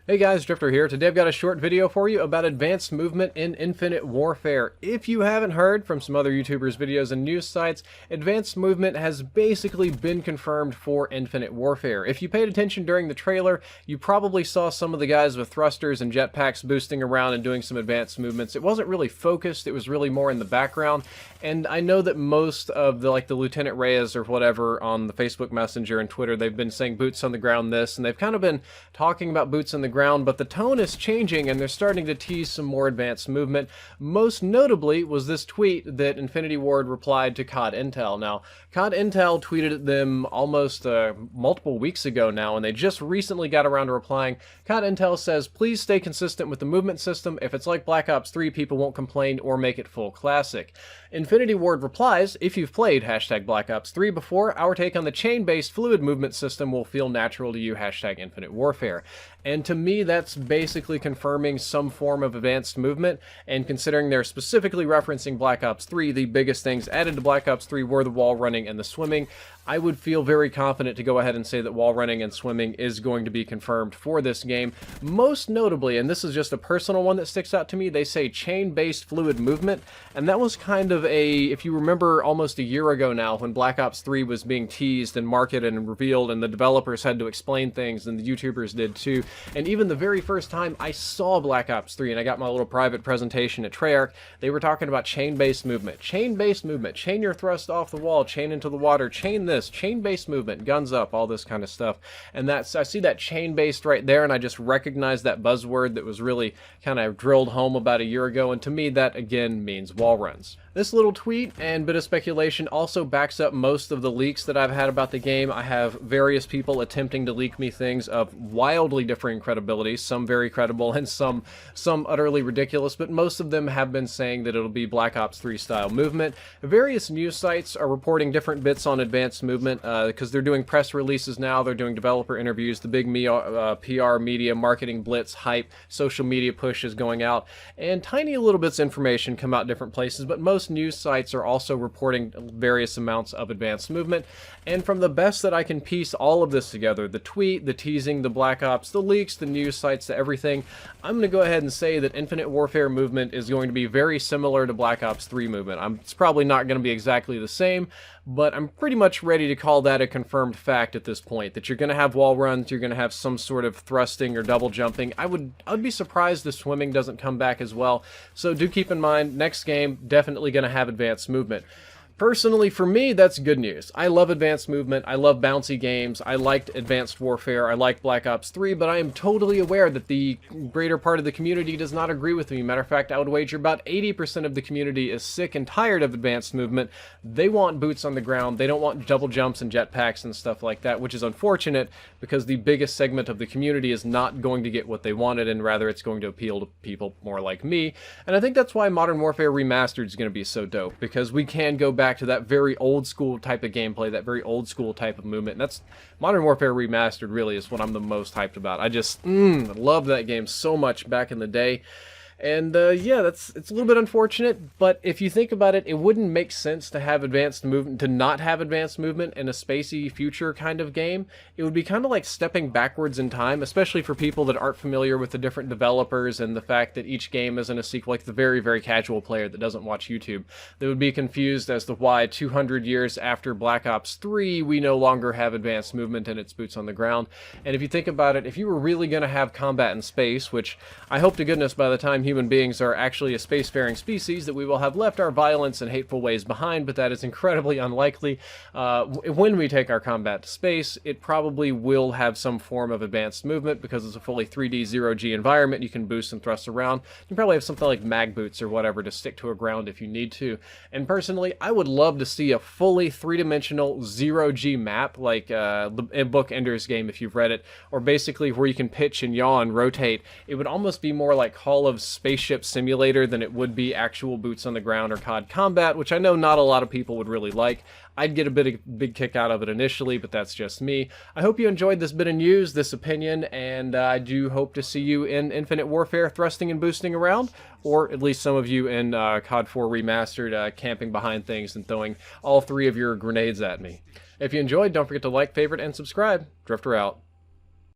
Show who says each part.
Speaker 1: Hey guys, Drifter here. Today I've got a short video for you about advanced movement in Infinite Warfare. If you haven't heard from some other YouTubers' videos and news sites, advanced movement has basically been confirmed for Infinite Warfare. If you paid attention during the trailer, you probably saw some of the guys with thrusters and jetpacks boosting around and doing some advanced movements. It wasn't really focused, it was really more in the background, and I know that most of the Lieutenant Reyes or whatever on the Facebook Messenger and Twitter, they've been saying boots on the ground this, and they've kind of been talking about boots on the ground, but the tone is changing and they're starting to tease some more advanced movement. Most notably was this tweet that Infini Warfare replied to COD Intel. Now, COD Intel tweeted at them almost multiple weeks ago now, and they just recently got around to replying. COD Intel says, please stay consistent with the movement system. If it's like Black Ops 3, people won't complain or make it full classic. Infini Warfare replies, if you've played hashtag Black Ops 3 before, our take on the chain-based fluid movement system will feel natural to you, hashtag Infinite Warfare. And to me, that's basically confirming some form of advanced movement, and considering they're specifically referencing Black Ops 3, the biggest things added to Black Ops 3 were the wall running and the swimming. I would feel very confident to go ahead and say that wall running and swimming is going to be confirmed for this game. Most notably, and this is just a personal one that sticks out to me, they say chain-based fluid movement, and that was kind of a, if you remember almost a year ago now, when Black Ops 3 was being teased and marketed and revealed, and the developers had to explain things, and the YouTubers did too, and even the very first time I saw Black Ops 3, and I got my little private presentation at Treyarch, they were talking about chain-based movement. Chain-based movement. Chain your thrust off the wall, chain into the water, chain this, chain-based movement, guns up, all this kind of stuff. And that's, I see that chain-based right there, and I just recognize that buzzword that was really kind of drilled home about a year ago, and to me that again means wall runs. This little tweet and bit of speculation also backs up most of the leaks that I've had about the game. I have various people attempting to leak me things of wildly differing credibility, some very credible and some utterly ridiculous, but most of them have been saying that it'll be Black Ops 3 style movement. Various news sites are reporting different bits on advanced movement because they're doing press releases now, they're doing developer interviews, the big PR, media, marketing blitz, hype, social media push is going out, and tiny little bits of information come out different places, but most news sites are also reporting various amounts of advanced movement. And from the best that I can piece all of this together, the tweet, the teasing, the Black Ops, the leaks, the news sites, the everything, I'm going to go ahead and say that Infinite Warfare movement is going to be very similar to Black Ops 3 movement. It's probably not going to be exactly the same, but I'm pretty much ready to call that a confirmed fact at this point, that you're going to have wall runs, you're going to have some sort of thrusting or double jumping. I would be surprised if swimming doesn't come back as well, so do keep in mind, next game, definitely going to have advanced movement. Personally, for me, that's good news. I love advanced movement, I love bouncy games, I liked Advanced Warfare, I like Black Ops 3, but I am totally aware that the greater part of the community does not agree with me. Matter of fact, I would wager about 80% of the community is sick and tired of advanced movement. They want boots on the ground, they don't want double jumps and jetpacks and stuff like that, which is unfortunate because the biggest segment of the community is not going to get what they wanted, and rather it's going to appeal to people more like me. And I think that's why Modern Warfare Remastered is going to be so dope, because we can go back to that very old school type of gameplay, that very old school type of movement. And that's Modern Warfare Remastered really is what I'm the most hyped about. I just love that game so much back in the day. And yeah, it's a little bit unfortunate, but if you think about it, it wouldn't make sense to have advanced movement, to not have advanced movement in a spacey future kind of game. It would be kind of like stepping backwards in time, especially for people that aren't familiar with the different developers and the fact that each game isn't a sequel, like the very, very casual player that doesn't watch YouTube. They would be confused as to why 200 years after Black Ops 3, we no longer have advanced movement and it's boots on the ground. And if you think about it, if you were really going to have combat in space, which I hope to goodness by the time human beings are actually a spacefaring species, that we will have left our violence and hateful ways behind, but that is incredibly unlikely. When we take our combat to space, it probably will have some form of advanced movement because it's a fully 3D zero-G environment. You can boost and thrust around. You probably have something like mag boots or whatever to stick to a ground if you need to. And personally, I would love to see a fully three-dimensional zero-G map, like the book Ender's Game if you've read it, or basically where you can pitch and yaw and rotate. It would almost be more like Hall of Spaceship Simulator than it would be actual boots on the ground or COD Combat, which I know not a lot of people would really like. I'd get a big kick out of it initially, but that's just me. I hope you enjoyed this bit of news, this opinion, and I do hope to see you in Infinite Warfare thrusting and boosting around, or at least some of you in COD 4 Remastered camping behind things and throwing all 3 of your grenades at me. If you enjoyed, don't forget to like, favorite, and subscribe. Drifter out.